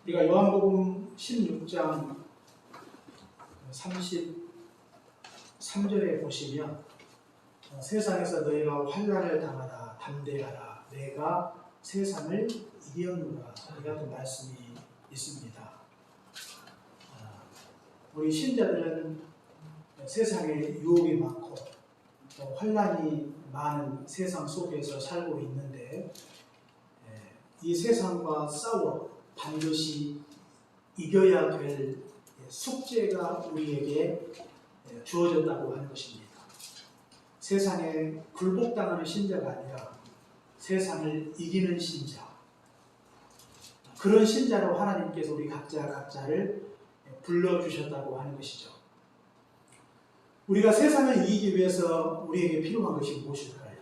우리가 요한복음 16장 33절에 보시면 세상에서 너희가 환난을 당하라 담대하라 내가 세상을 이겼노라 이라는 말씀이 있습니다. 우리 신자들은 세상에 유혹이 많고 환난이 많은 세상 속에서 살고 있는데 이 세상과 싸워 반드시 이겨야 될 숙제가 우리에게 주어졌다고 하는 것입니다. 세상에 굴복당하는 신자가 아니라 세상을 이기는 신자, 그런 신자로 하나님께서 우리 각자를 불러주셨다고 하는 것이죠. 우리가 세상을 이기기 위해서 우리에게 필요한 것이 무엇일까요?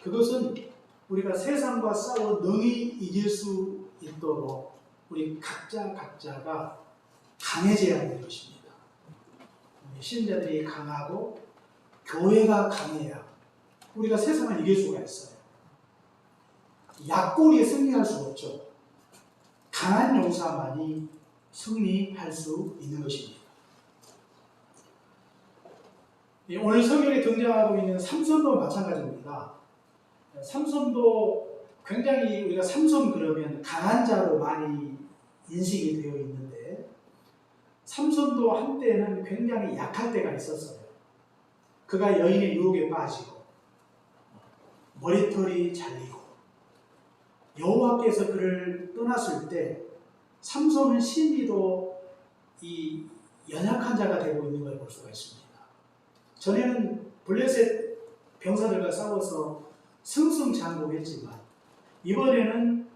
그것은 우리가 세상과 싸워 능히 이길 수 있도록 우리 각자가 강해져야 하는 것입니다. 신자들이 강하고 교회가 강해야 우리가 세상을 이길 수가 있어요. 약골이 승리할 수 없죠. 강한 용사만이 승리할 수 있는 것입니다. 오늘 성경에 등장하고 있는 삼손도 마찬가지입니다. 삼손도 굉장히 우리가 삼손 그러면 강한 자로 많이 인식이 되어 있는데 삼손도 한때는 굉장히 약할 때가 있었어요. 그가 여인의 유혹에 빠지고 머리털이 잘리고 여호와께서 그를 떠났을 때 삼손은 심히도 이 연약한 자가 되고 있는 걸 볼 수가 있습니다. 전에는 블레셋 병사들과 싸워서 승승장구했지만 이번에는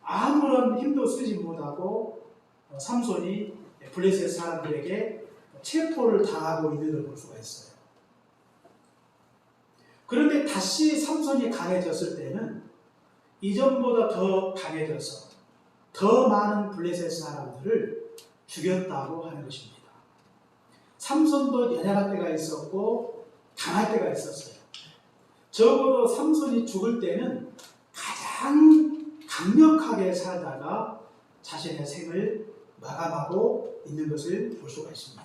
아무런 힘도 쓰지 못하고 삼손이 블레셋 사람들에게 체포를 당하고 있는 걸 볼 수가 있어요. 그런데 다시 삼손이 강해졌을 때는 이전보다 더 강해져서 더 많은 블레셋 사람들을 죽였다고 하는 것입니다. 삼손도 연약할 때가 있었고 강할 때가 있었어요. 적어도 삼손이 죽을 때는 가장 강력하게 살다가 자신의 생을 마감하고 있는 것을 볼 수가 있습니다.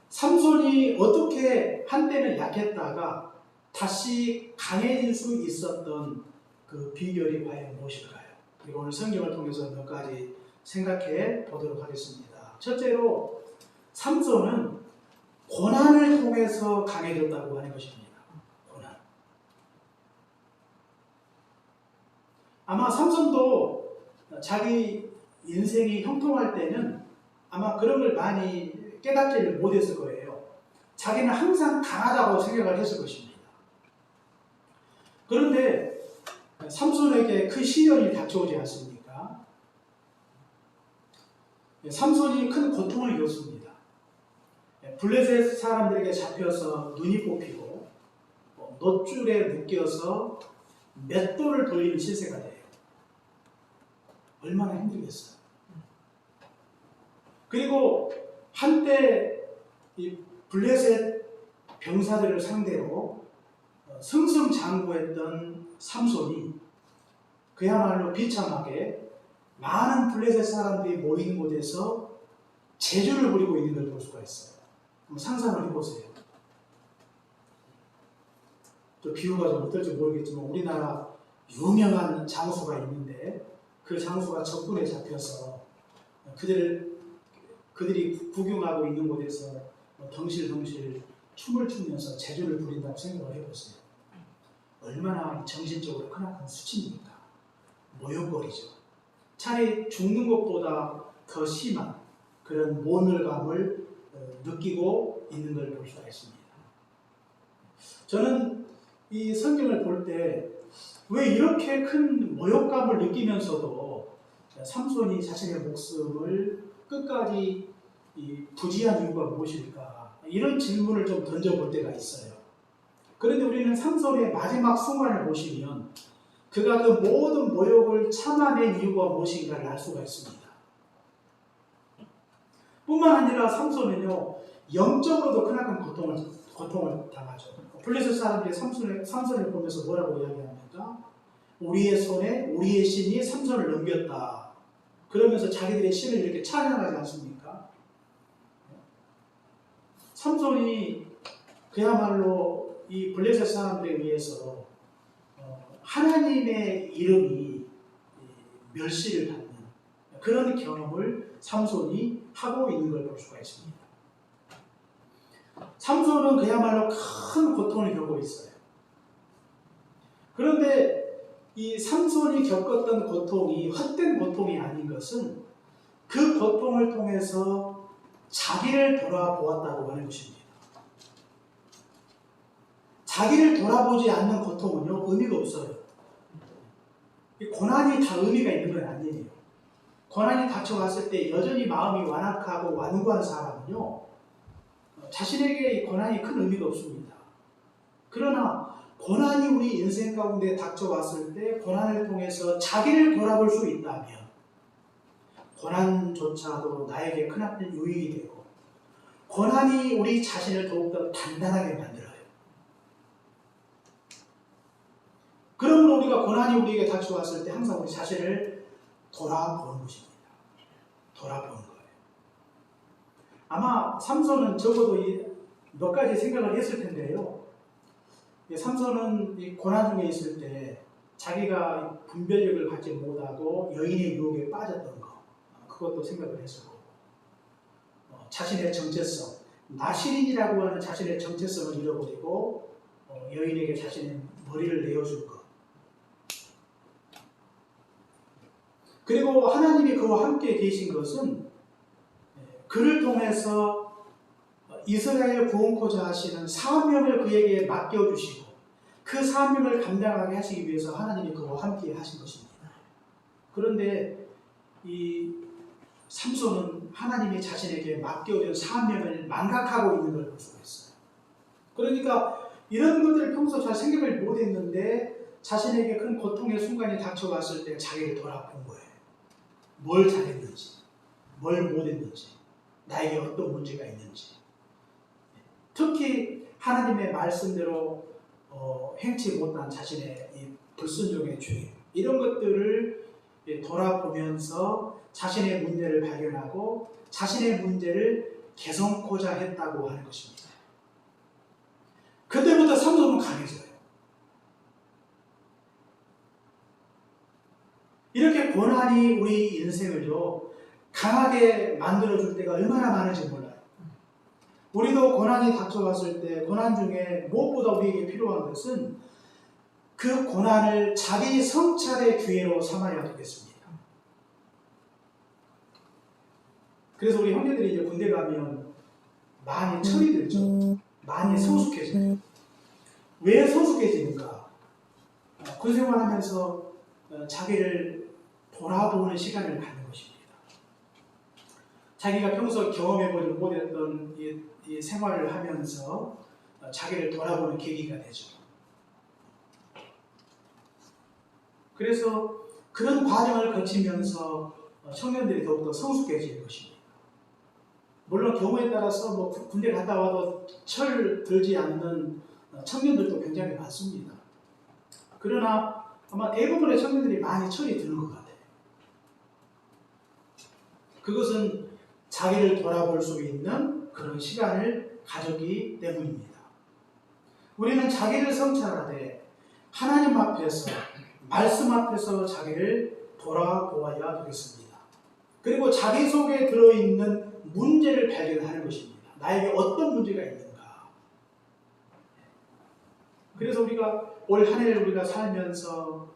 삼손이 어떻게 한때는 약했다가 다시 강해질 수 있었던 그 비결이 과연 무엇일까요? 그리고 오늘 성경을 통해서 몇 가지 생각해 보도록 하겠습니다. 첫째로 삼손은 고난을 통해서 강해졌다고 하는 것입니다. 고난. 아마 삼손도 자기 인생이 형통할 때는 아마 그런 걸 많이 깨닫지를 못했을 거예요. 자기는 항상 강하다고 생각을 했을 것입니다. 그런데 삼손에게 큰 시련이 닥쳐오지 않습니까? 삼손이 큰 고통을 겪었습니다. 블레셋 사람들에게 잡혀서 눈이 뽑히고 놋줄에 묶여서 맷돌을 돌리는 실세가 돼요. 얼마나 힘들겠어요. 그리고 한때 이 블레셋 병사들을 상대로 승승장구했던 삼손이 그야말로 비참하게 많은 블레셋 사람들이 모이는 곳에서 제주를 부리고 있는 걸 볼 수가 있어요. 한번 상상을 해보세요. 또 비유가 좀 어떨지 모르겠지만 우리나라 유명한 장수가 있는데 그 장수가 적군에 잡혀서 그들이 구경하고 있는 곳에서 덩실덩실 춤을 추면서 제주를 부린다고 생각을 해보세요. 얼마나 정신적으로 크나큰 수치입니까? 모욕거리죠. 차라리 죽는 것보다 더 심한 그런 모멸감을 느끼고 있는 걸 볼 수가 있습니다. 저는 이 성경을 볼 때 왜 이렇게 큰 모욕감을 느끼면서도 삼손이 자신의 목숨을 끝까지 부지한 이유가 무엇일까? 이런 질문을 좀 던져볼 때가 있어요. 그런데 우리는 삼손의 마지막 순간을 보시면 그가 그 모든 모욕을 참아낸 이유가 무엇인가를 알 수가 있습니다. 뿐만 아니라 삼손은요, 영적으로도 크나큰 고통을 당하죠. 블레셋 사람들이 삼손을 보면서 뭐라고 이야기합니까? 우리의 손에 우리의 신이 삼손을 넘겼다. 그러면서 자기들의 신을 이렇게 찬양하지 않습니까? 삼손이 그야말로 이 블레셋 사람들에 의해서 하나님의 이름이 멸시를 받는 그런 경험을 삼손이 하고 있는 걸 볼 수가 있습니다. 삼손은 그야말로 큰 고통을 겪고 있어요. 그런데 이 삼손이 겪었던 고통이 헛된 고통이 아닌 것은 그 고통을 통해서 자기를 돌아보았다고 하는 것입니다. 자기를 돌아보지 않는 고통은요, 의미가 없어요. 고난이 다 의미가 있는 건 아니에요. 고난이 닥쳐왔을 때 여전히 마음이 완악하고 완고한 사람은요, 자신에게 이 고난이 큰 의미가 없습니다. 그러나 고난이 우리 인생 가운데 닥쳐왔을 때 고난을 통해서 자기를 돌아볼 수 있다면 고난조차도 나에게 크나큰 유익이 되고 고난이 우리 자신을 더욱더 단단하게 만들어요. 그러므로 우리가 고난이 우리에게 닥쳐왔을 때 항상 우리 자신을 돌아보는 것입니다. 돌아보는 거예요. 아마 삼손은 적어도 몇 가지 생각을 했을 텐데요. 삼손은 이 고난 중에 있을 때 자기가 분별력을 갖지 못하고 여인의 유혹에 빠졌던 거, 그것도 생각을 했을 거고, 자신의 정체성, 나시린이라고 하는 자신의 정체성을 잃어버리고 여인에게 자신의 머리를 내어줄 것, 그리고 하나님이 그와 함께 계신 것은 그를 통해서 이스라엘 구원코자 하시는 사명을 그에게 맡겨주시고 그 사명을 감당하게 하시기 위해서 하나님이 그와 함께 하신 것입니다. 그런데 이 삼손은 하나님이 자신에게 맡겨준 사명을 망각하고 있는 걸 볼 수가 있어요. 그러니까 이런 것들을 평소 잘 생각을 못했는데 자신에게 큰 고통의 순간이 닥쳐왔을 때 자기를 돌아본 거예요. 뭘 잘했는지, 뭘 못했는지, 나에게 어떤 문제가 있는지. 특히 하나님의 말씀대로 행치 못한 자신의 이 불순종의 죄, 이런 것들을 돌아보면서 자신의 문제를 발견하고 자신의 문제를 개선코자 했다고 하는 것입니다. 그때부터 삼손은 강해져요. 이렇게 고난이 우리 인생을요 강하게 만들어줄 때가 얼마나 많은지 몰라요. 우리도 고난이 닥쳐왔을 때 고난 중에 무엇보다 우리에게 필요한 것은 그 고난을 자기 성찰의 기회로 삼아야 되겠습니다. 그래서 우리 형제들이 이제 군대 가면 많이 철이 들죠. 많이 성숙해져요. 왜 성숙해지는가? 군 생활하면서 자기를 돌아보는 시간을 갖는 것입니다. 자기가 평소 경험해보지 못했던 이 생활을 하면서 자기를 돌아보는 계기가 되죠. 그래서 그런 과정을 거치면서 청년들이 더욱더 성숙해질 것입니다. 물론 경우에 따라서 뭐 군대 갔다 와도 철 들지 않는 청년들도 굉장히 많습니다. 그러나 아마 대부분의 청년들이 많이 철이 드는 것 같아요. 그것은 자기를 돌아볼 수 있는 그런 시간을 가졌기 때문입니다. 우리는 자기를 성찰하되 하나님 앞에서 말씀 앞에서 자기를 돌아보아야 되겠습니다. 그리고 자기 속에 들어있는 문제를 발견하는 것입니다. 나에게 어떤 문제가 있는가. 그래서 우리가 올 한 해를 우리가 살면서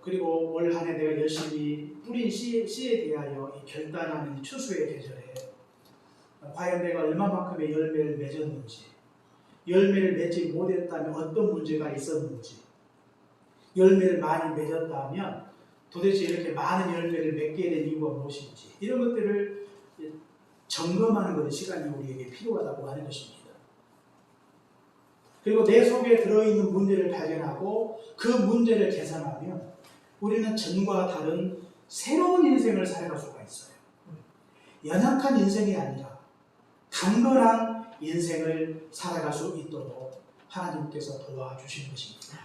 그리고 올 한 해 내가 열심히 뿌린 씨에 대하여 이 결단하는 이 추수의 계절에 과연 내가 얼마만큼의 열매를 맺었는지, 열매를 맺지 못했다면 어떤 문제가 있었는지, 열매를 많이 맺었다면 도대체 이렇게 많은 열매를 맺게 된 이유가 무엇인지, 이런 것들을 점검하는 그런 시간이 우리에게 필요하다고 하는 것입니다. 그리고 내 속에 들어있는 문제를 발견하고 그 문제를 개선하면 우리는 전과 다른 새로운 인생을 살아갈 수가 있어요. 연약한 인생이 아니라 강건한 인생을 살아갈 수 있도록 하나님께서 도와주신 것입니다.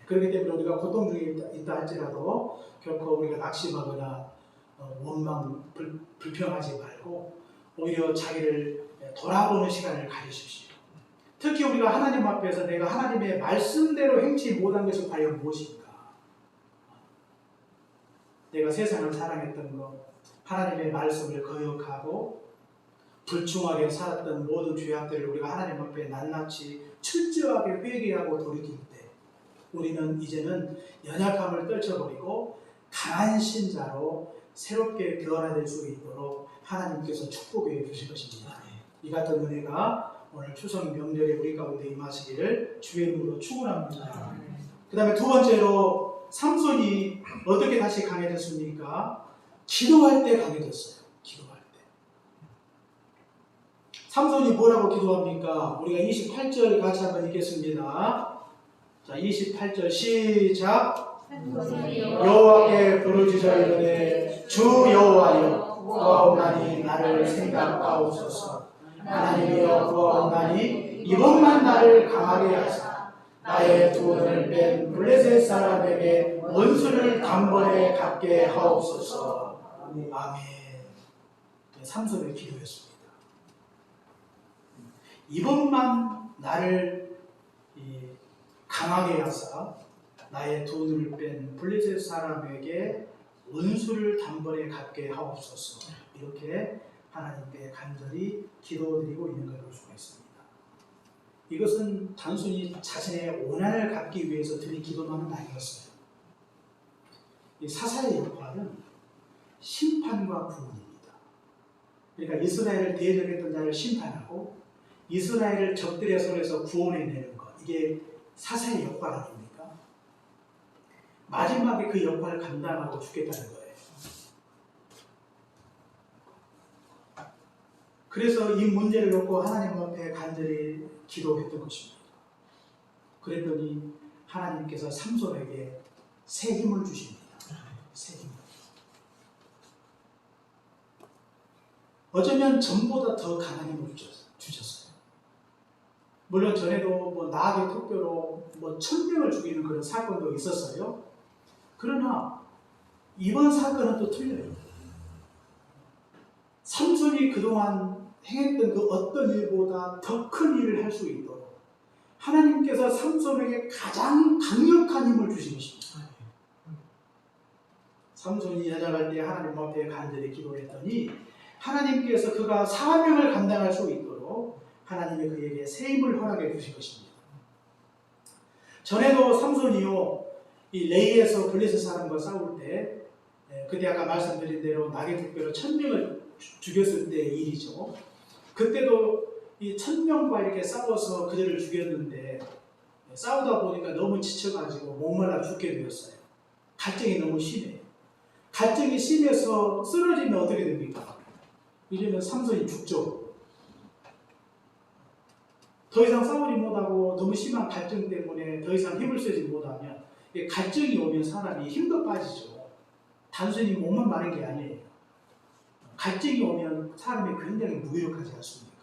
그렇기 때문에 우리가 고통 중에 있다 할지라도 결코 우리가 낙심하거나 원망, 불평하지 말고 오히려 자기를 돌아보는 시간을 가지십시오. 특히 우리가 하나님 앞에서 내가 하나님의 말씀대로 행치 못한 것이 과연 무엇인가? 내가 세상을 사랑했던 것, 하나님의 말씀을 거역하고 불충하게 살았던 모든 죄악들을 우리가 하나님 앞에 낱낱이 철저하게 회개하고 돌이킬 때 우리는 이제는 연약함을 떨쳐버리고 강한 신자로 새롭게 변화될 수 있도록 하나님께서 축복해 주실 것입니다. 이 같은 은혜가 오늘 추석 명절에 우리 가운데 임하시기를 주의 이름으로 축원합니다. 그 다음에 두 번째로 삼손이 어떻게 다시 강해졌습니까? 기도할 때 강해졌어요. 기도할 때. 삼손이 뭐라고 기도합니까? 우리가 28절 같이 한번 읽겠습니다. 자, 28절 시작. 여호와께 부르짖어 이르되 주 여호와여 구하옵나니 나를 생각하옵소서. 하나님이여 구하옵나니 이번만 나를 강하게 하사 나의 두 눈을 뺀 블레셋 사람에게 원수를 단번에 갚게 하옵소서. 아멘. 삼손의 기도였습니다. 이번만 나를 강하게 하사 나의 두 눈을 뺀 블레셋 사람에게 원수를 단번에 갚게 하옵소서. 이렇게 하나님께 간절히 기도드리고 있는 걸 볼 수가 있습니다. 이것은 단순히 자신의 원한을 갚기 위해서 드린 기도만은 아니었어요. 이 사사의 역할은 심판과 구원입니다. 그러니까 이스라엘을 대적했던 자를 심판하고 이스라엘을 적들의 손에서 구원해내는 것, 이게 사사의 역할 아닙니까? 마지막에 그 역할을 감당하고 죽겠다는 거예요. 그래서 이 문제를 놓고 하나님 앞에 간절히 기도했던 것입니다. 그랬더니 하나님께서 삼손에게 새 힘을 주십니다. 새 힘을. 어쩌면 전보다 더 강한 힘을 주셨어요. 물론 전에도 뭐 나귀 토뼈로 1000명을 죽이는 그런 사건도 있었어요. 그러나 이번 사건은 또 틀려요. 삼손이 그동안 행했던 그 어떤 일보다 더 큰 일을 할 수 있도록 하나님께서 삼손에게 가장 강력한 힘을 주신 것입니다. 삼손이 여자갈 때 하나님 앞에 간절히 기도했더니 하나님께서 그가 사명을 감당할 수 있도록 하나님이 그에게 새 힘을 허락해 주신 것입니다. 전에도 삼손이요, 이 레이에서 블레셋 사람과 싸울 때, 그때 아까 말씀드린 대로 나귀 두 뼈로 1000명을 죽였을 때의 일이죠. 그때도 이 1000명과 이렇게 싸워서 그들을 죽였는데 싸우다 보니까 너무 지쳐가지고 목말라 죽게 되었어요. 갈증이 너무 심해요. 갈증이 심해서 쓰러지면 어떻게 됩니까? 이제는 삼손이 죽죠. 더 이상 싸우지 못하고 너무 심한 갈증 때문에 더 이상 힘을 쓰지 못하면 갈증이 오면 사람이 힘도 빠지죠. 단순히 몸만 마른 게 아니에요. 갈증이 오면 사람이 굉장히 무기력하지 않습니까?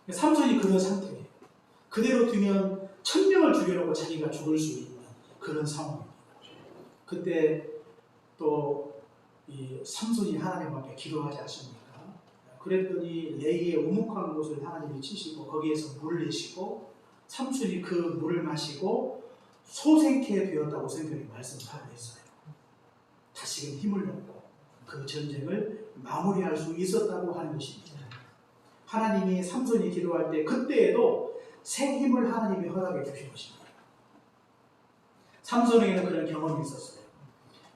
삼손이 그런 상태예요. 그대로 두면 1000명을 죽여놓고 자기가 죽을 수 있는 그런 상황입니다. 그때 또 이 삼손이 하나님 앞에 기도하지 않습니까? 그랬더니 레이의 우묵한 곳을 하나님이 치시고 거기에서 물을 내시고 삼손이 그 물을 마시고 소생케 되었다고 성경이 말씀하고 있어요. 다시금 힘을 얻고 그 전쟁을 마무리할 수 있었다고 하는 것입니다. 하나님이 삼손이 기도할 때 그때에도 새 힘을 하나님이 허락해 주신 것입니다. 삼손에게는 그런 경험이 있었어요.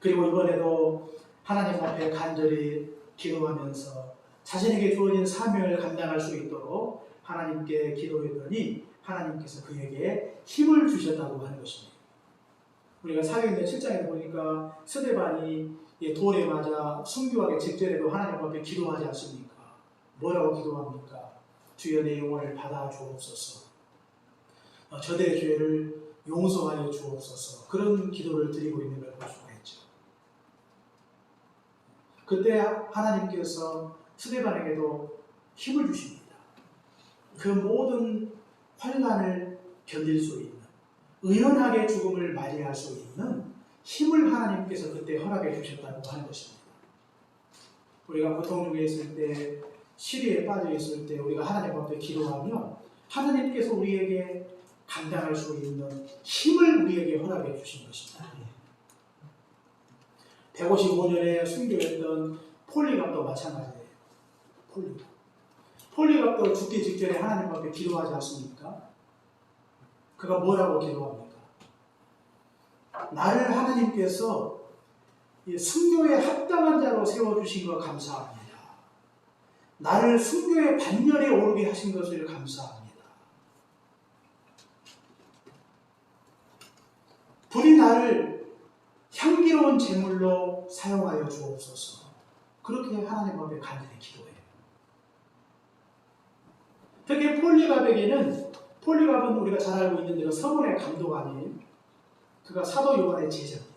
그리고 이번에도 하나님 앞에 간절히 기도하면서 자신에게 주어진 사명을 감당할 수 있도록 하나님께 기도했더니 하나님께서 그에게 힘을 주셨다고 하는 것입니다. 우리가 사도행전 7장에 보니까 스데반이 돌에 맞아 순교하게 직전에도 하나님 앞에 기도하지 않습니까? 뭐라고 기도합니까? 주여 내 영혼을 받아 주옵소서. 저들의 죄를 용서하여 주옵소서. 그런 기도를 드리고 있는 걸 볼 수가 있죠. 그때 하나님께서 스데반에게도 힘을 주십니다. 그 모든 환난을 견딜 수 있는, 의연하게 죽음을 맞이할 수 있는 힘을 하나님께서 그때 허락해 주셨다고 하는 것입니다. 우리가 고통 중에 있을 때, 시리에 빠져 있을 때 우리가 하나님 앞에 기도하면 하나님께서 우리에게 감당할 수 있는 힘을 우리에게 허락해 주신 것입니다. 155년에 순교했던 폴리갑도 마찬가지예요. 폴리갑도 죽기 직전에 하나님 앞에 기도하지 않습니까? 그가 뭐라고 기도합니까? 나를 하나님께서 순교에 합당한 자로 세워주신 것 감사합니다. 나를 순교의 반열에 오르게 하신 것을 감사합니다. 부디 나를 향기로운 제물로 사용하여 주옵소서. 그렇게 하나님 앞에 간절히 기도해요. 특히 폴리갑은 우리가 잘 알고 있는 대로 서문의 감독관인 그가 사도 요한의 제자입니다.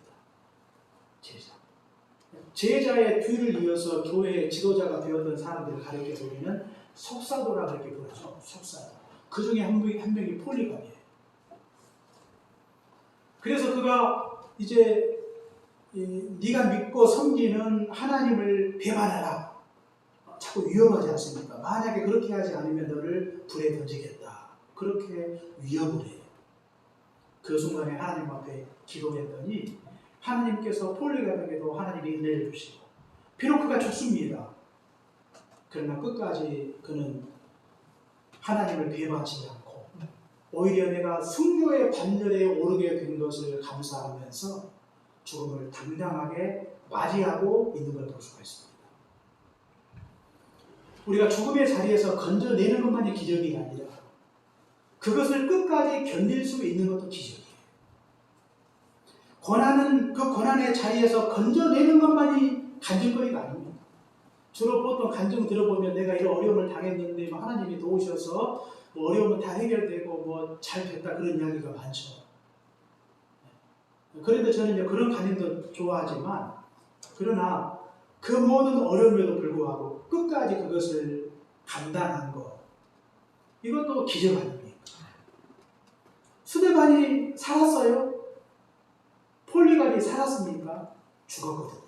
제자의 뒤를 이어서 교회의 지도자가 되었던 사람들을 가리켜서 우리는 속사도라고 이렇게 부르죠. 속사도. 그 중에 한 명이 폴리갑이에요. 그래서 그가 이제 네가 믿고 섬기는 하나님을 배반하라. 자꾸 위협하지 않습니까? 만약에 그렇게 하지 않으면 너를 불에 던지겠다. 그렇게 위협을 해요. 그 순간에 하나님 앞에 기도했더니 하나님께서 폴리갑에게도 하나님이 은혜를 주시고 비록 그가 죽습니다. 그러나 끝까지 그는 하나님을 배반하지 않고 오히려 내가 순교의 반열에 오르게 된 것을 감사하면서 죽음을 당당하게 맞이하고 있는 걸 볼 수가 있습니다. 우리가 죽음의 자리에서 건져내는 것만이 기적이 아니라 그것을 끝까지 견딜 수 있는 것도 기적이에요. 그 고난의 자리에서 건져내는 것만이 간증거리가 아닙니다. 주로 보통 간증 들어보면 내가 이런 어려움을 당했는데 하나님이 도우셔서 어려움은 다 해결되고 잘 됐다 그런 이야기가 많죠. 그런데 저는 그런 간증도 좋아하지만 그러나 그 모든 어려움에도 불구하고 끝까지 그것을 감당한 것 이것도 기적 아닙니까? 스데반이 살았어요? 폴리갑이 살았습니까? 죽었거든요.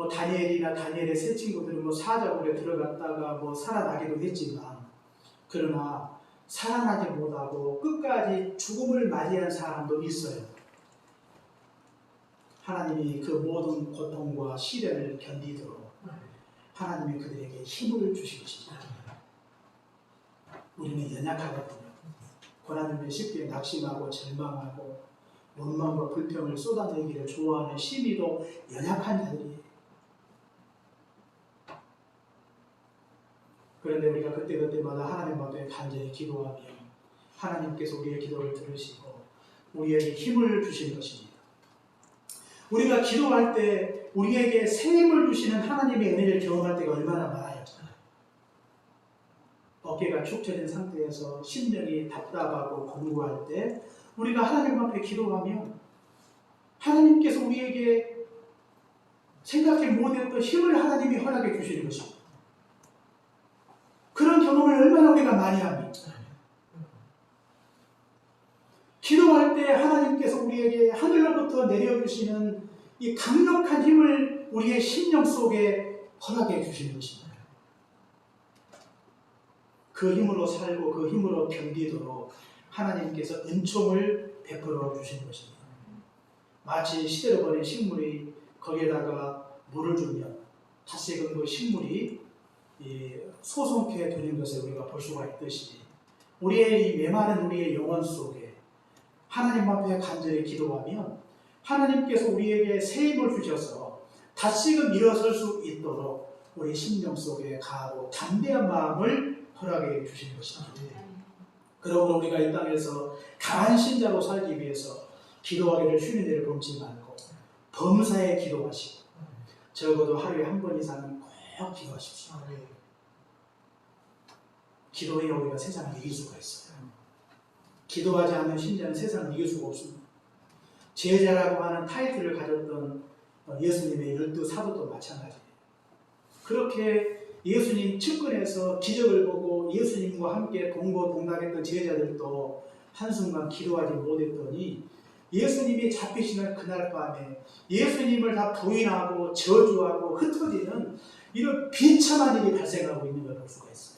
다니엘의 세 친구들은 사자굴에 들어갔다가 살아나기도 했지만 그러나 살아나지 못하고 끝까지 죽음을 맞이한 사람도 있어요. 하나님이 그 모든 고통과 시련을 견디도록 하나님이 그들에게 힘을 주신 것입니다. 우리는 연약하거든요. 고난을 쉽게 낙심하고 절망하고 원망과 불평을 쏟아내기를 좋아하는 심히도 연약한 자들이에요. 그런데 우리가 그때마다 하나님 앞에 간절히 기도하며 하나님께서 우리의 기도를 들으시고 우리에게 힘을 주시는 것입니다. 우리가 기도할 때 우리에게 새 힘을 주시는 하나님의 은혜를 경험할 때가 얼마나 많아요. 어깨가 축 처진 상태에서 심령이 답답하고 공고할 때 우리가 하나님 앞에 기도하면 하나님께서 우리에게 생각지 못했던 힘을 하나님이 허락해 주시는 것입니다. 그런 경험을 얼마나 우리가 많이 합니까? 기도할 때 하나님께서 우리에게 하늘로부터 내려주시는 이 강력한 힘을 우리의 심령 속에 허락해 주시는 것입니다. 그 힘으로 살고 그 힘으로 견디도록 하나님께서 은총을 베풀어 주시는 것입니다. 마치 시대로 버린 식물이 거기에다가 물을 주면 다시금 그 식물이 소송케 되는 것을 우리가 볼 수가 있듯이 우리의 이 메마른 우리의 영혼 속에 하나님 앞에 간절히 기도하면 하나님께서 우리에게 새 힘을 주셔서 다시금 일어설 수 있도록 우리 심령 속에 강하고 담대한 마음을 허락해 주시는 것입니다. 그러므로 우리가 이 땅에서 강한 신자로 살기 위해서 기도하기를 쉬는 일을 범치 말고 범사에 기도하시고 적어도 하루에 한 번 이상은 꼭 기도하십시오. 기도해야 우리가 세상을 이길 수가 있어요. 기도하지 않는 신자는 세상을 이길 수가 없습니다. 제자라고 하는 타이틀을 가졌던 예수님의 12사도도 마찬가지예요. 그렇게 예수님 측근에서 기적을 보고 예수님과 함께 동고동락했던 제자들도 한순간 기도하지 못했더니 예수님이 잡히시는 그날 밤에 예수님을 다 부인하고 저주하고 흩어지는 이런 비참한 일이 발생하고 있는 걸 볼 수가 있어요.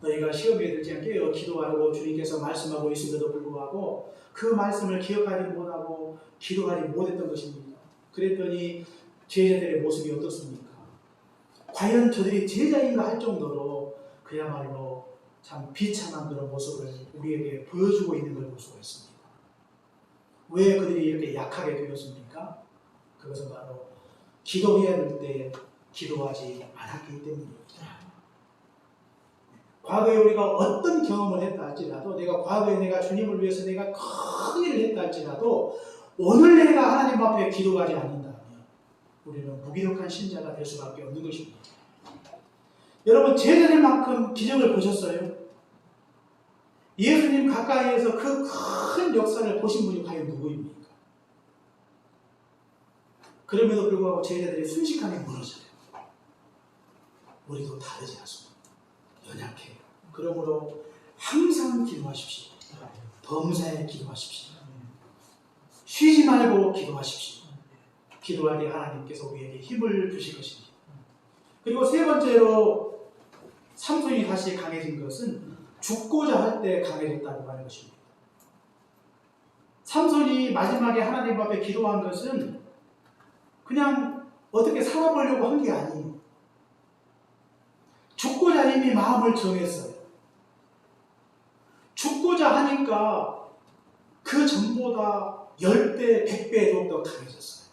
너희가 시험에 들지 않게 기도하라고 주님께서 말씀하고 있음에도 불구하고 그 말씀을 기억하지 못하고 기도하지 못했던 것입니다. 그랬더니 제자들의 모습이 어떻습니까? 과연 저들이 제자인가 할 정도로 그야말로 참 비참한 그런 모습을 우리에게 보여주고 있는 걸 볼 수가 있습니다. 왜 그들이 이렇게 약하게 되었습니까? 그것은 바로 기도해야 될 때 기도하지 않았기 때문입니다. 과거에 우리가 어떤 경험을 했다 할지라도 내가 과거에 내가 주님을 위해서 내가 큰 일을 했다 할지라도 오늘 내가 하나님 앞에 기도하지 않는다면 우리는 무기력한 신자가 될 수밖에 없는 것입니다. 여러분 제자들만큼 기적을 보셨어요? 예수님 가까이에서 그 큰 역사를 보신 분이 과연 누구입니까? 그럼에도 불구하고 제자들이 순식간에 무너져요. 우리도 다르지 않습니다. 연약해요. 그러므로 항상 기도하십시오. 범사에 기도하십시오. 쉬지 말고 기도하십시오. 기도할 때 하나님께서 우리에게 힘을 주실 것입니다. 그리고 세 번째로 삼손이 다시 강해진 것은 죽고자 할 때 강해졌다고 하는 것입니다. 삼손이 마지막에 하나님 앞에 기도한 것은 그냥 어떻게 살아보려고 한 게 아니에요. 죽고자 이미 마음을 정했어요. 죽고자 하니까 그 전보다 10배, 100배 더욱더 강해졌어요.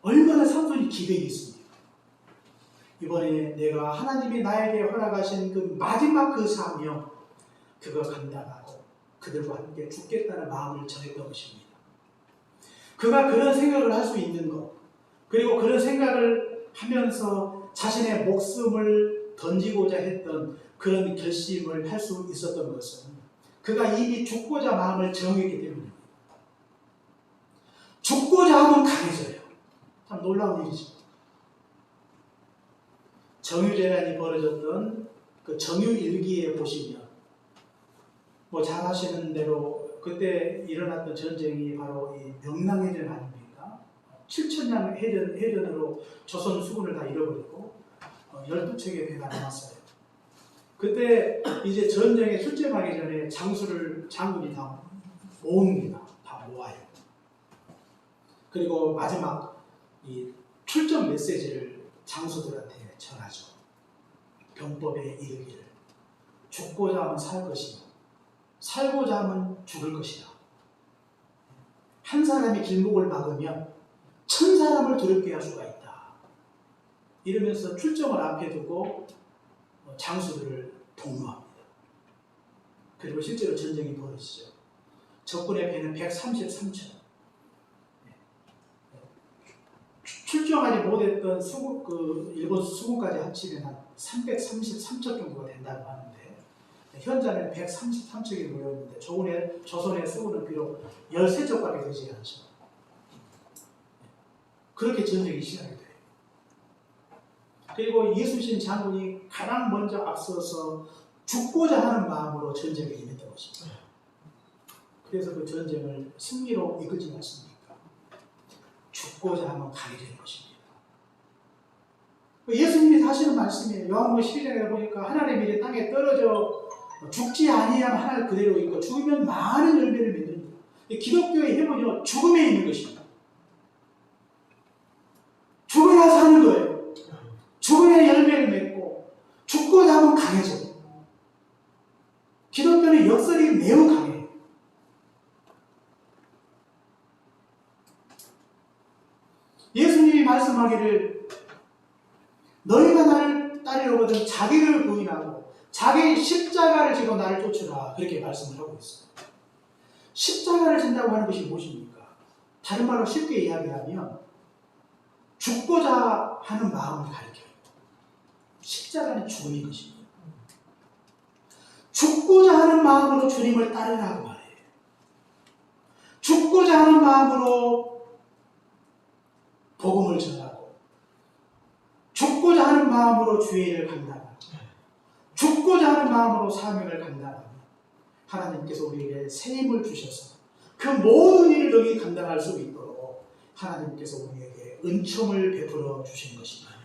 얼마나 삼손이 기백이 있습니까? 이번에 내가 하나님이 나에게 허락하신 그 마지막 그 사명, 그거 감당하고 그들과 함께 죽겠다는 마음을 정했던 것입니다. 그가 그런 생각을 할 수 있는 것, 그리고 그런 생각을 하면서 자신의 목숨을 던지고자 했던 그런 결심을 할 수 있었던 것은 그가 이미 죽고자 마음을 정했기 때문입니다. 죽고자 하면 강해져요. 참 놀라운 일이죠. 정유재난이 벌어졌던 그 정유일기에 보시면 잘 아시는 대로 그때 일어났던 전쟁이 바로 이 명랑해전 아닙니까? 7천량 해전으로 조선 수군을 다 잃어버리고 12척의 배가 남았어요. 그때 이제 전쟁에 출전하기 전에 장군이 다 모읍니다. 다 모아요. 그리고 마지막 이 출전 메시지를 장수들한테 전하죠. 병법에 이르기를 죽고자 하면 살 것이며 살고자 하면 죽을 것이다. 한 사람이 길목을 막으면 1000사람을 두렵게 할 수가 있다. 이러면서 출정을 앞에 두고 장수들을 독려합니다. 그리고 실제로 전쟁이 벌어지죠. 적군의 배는 133척. 출정하지 못했던 일본 수군까지 합치면 한 333척 정도가 된다고 하는데 현장에 133척이 모였는데 조선의 수군은 비록 13척밖에 되지 않죠. 그렇게 전쟁이 시작이 돼요. 그리고 이순신 장군이 가장 먼저 앞서서 죽고자 하는 마음으로 전쟁에 임했던 것입니다. 그래서 그 전쟁을 승리로 이끌지 않습니까? 죽고자 하면 강해지는 것입니다. 예수님이 하시는 말씀이에요. 요한복음 12장에 보니까 하나님의 일이 땅에 떨어져 죽지 아니하면 하늘 그대로 있고 죽으면 많은 열매를 맺는다. 기독교의 힘은요 죽음에 있는 것입니다. 죽어야 사는 거예요. 죽음의 열매를 맺고 죽고자 하면 강해져요. 기독교는 역설이 매우 강해요. 예수님이 말씀하기를 너희가 나를 따르려거든 자기를 부인하고 자기 십자가를 지고 나를 쫓으라 그렇게 말씀을 하고 있어요. 십자가를 진다고 하는 것이 무엇입니까? 다른 말로 쉽게 이야기하면 죽고자 하는 마음을 가리켜요. 십자가는 죽음인 것입니다. 죽고자 하는 마음으로 주님을 따르라고 말해요. 죽고자 하는 마음으로 복음을 전하고 죽고자 하는 마음으로 주의 일을 감당하고 죽고자 하는 마음으로 사명을 감당하며 하나님께서 우리에게 새 힘을 주셔서 그 모든 일을 능히 감당할 수 있도록 하나님께서 우리에게 은총을 베풀어 주신 것입니다.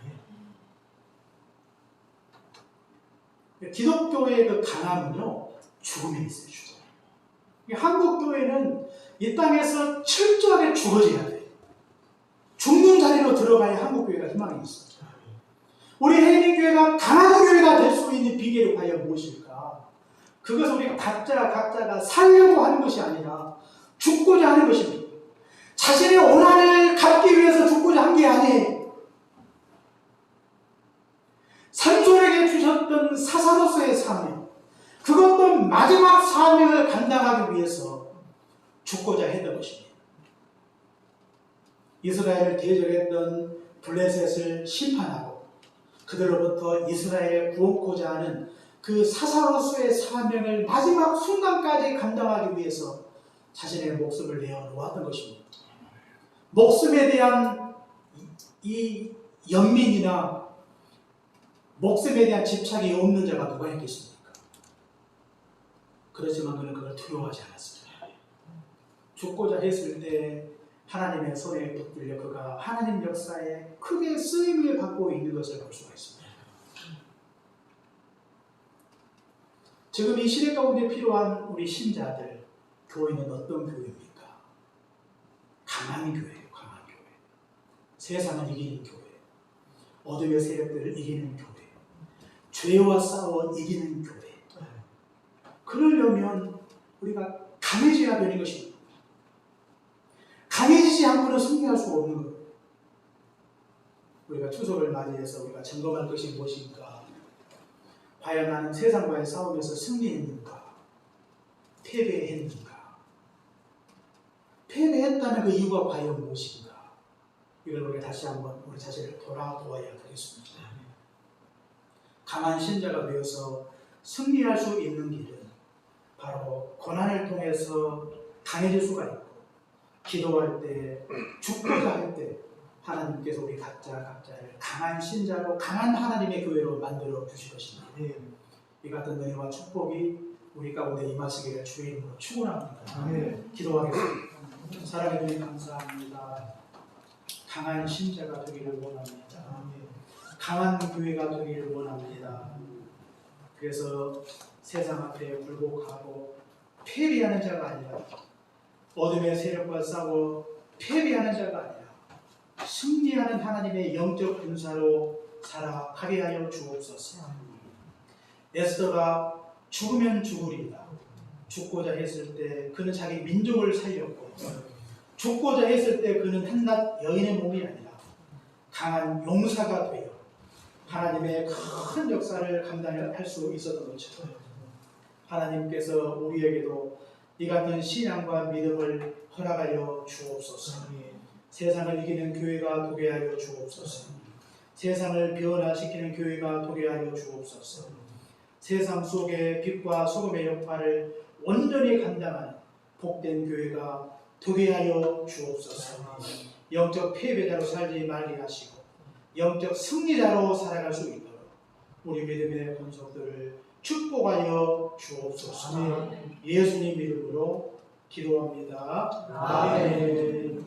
기독교의 그 강함은요, 죽음에 있어요. 죽음. 한국 교회는 이 땅에서 철저하게 죽어져야 돼요. 죽는 자리로 들어가야 한국 교회가 희망이 있어요. 우리 해인교회가 강한 교회가 될 수 있는 비결이 과연 무엇일까? 그것은 우리 각자가 살려고 하는 것이 아니라 죽고자 하는 것입니다. 자신의 원한을 갖기 위해서 죽고자 한 게 아니에요. 삼손에게 주셨던 사사로서의 사명, 그것도 마지막 사명을 감당하기 위해서 죽고자 했던 것입니다. 이스라엘을 대적했던 블레셋을 심판하고 그들로부터 이스라엘을 구원코자 하는 그 사사로서의 사명을 마지막 순간까지 감당하기 위해서 자신의 목숨을 내어놓았던 것입니다. 목숨에 대한 이 연민이나 목숨에 대한 집착이 없는 자가 누가 있겠습니까? 그렇지만 그는 그걸 두려워하지 않았습니다. 죽고자 했을 때 하나님의 손에 붙들려 그가 하나님 역사에 크게 쓰임을 받고 있는 것을 볼 수가 있습니다. 지금 이 시대 가운데 필요한 우리 신자들, 교회는 어떤 교회입니까? 강한 교회예요. 강한 교회. 세상을 이기는 교회. 어둠의 세력들을 이기는 교회. 죄와 싸워 이기는 교회. 그러려면 우리가 강해져야 되는 것입니다. 강해지지 않고는 승리할 수 없는 거예요. 우리가 추석을 맞이해서 우리가 점검할 것이 무엇인가? 과연 나는 세상과의 싸움에서 승리했는가? 패배했는가? 패배했다면 그 이유가 과연 무엇인가? 이걸 우리가 다시 한번 우리 자신을 돌아보아야 되겠습니다. 강한 신자가 되어서 승리할 수 있는 길은 바로 고난을 통해서 강해질 수가 있고, 기도할 때, 죽고자 할 때 하나님께서 우리 각자를 강한 신자로 강한 하나님의 교회로 만들어 주실 것입니다. 이 같은 은혜와 축복이 우리 가운데 임하시기를 주의 이름으로 축원합니다. 기도하겠습니다. 사랑해 주님 감사합니다. 강한 신자가 되기를 원합니다. 강한 교회가 되기를 원합니다. 그래서 세상 앞에 굴복하고 패배하는 자가 아니라, 어둠의 세력과 싸워 패배하는 자가 아니라 승리하는 하나님의 영적 군사로 살아가게 하여 주옵소서. 에스더가 죽으면 죽으리다. 죽고자 했을 때 그는 자기 민족을 살렸고, 죽고자 했을 때 그는 한낱 여인의 몸이 아니라 강한 용사가 되어 하나님의 큰 역사를 감당할 수 있었던 것처럼, 하나님께서 우리에게도 이 같은 신앙과 믿음을 허락하여 주옵소서. 세상을 이기는 교회가 되게 하여 주옵소서. 세상을 변화시키는 교회가 되게 하여 주옵소서. 세상 속의 빛과 소금의 역할을 온전히 감당하는 복된 교회가 되게 하여 주옵소서. 영적 패배자로 살지 말게 하시고 영적 승리자로 살아갈 수 있도록 우리 믿음의 권속들을 축복하여 주옵소서. 예수님 이름으로 기도합니다. 아멘.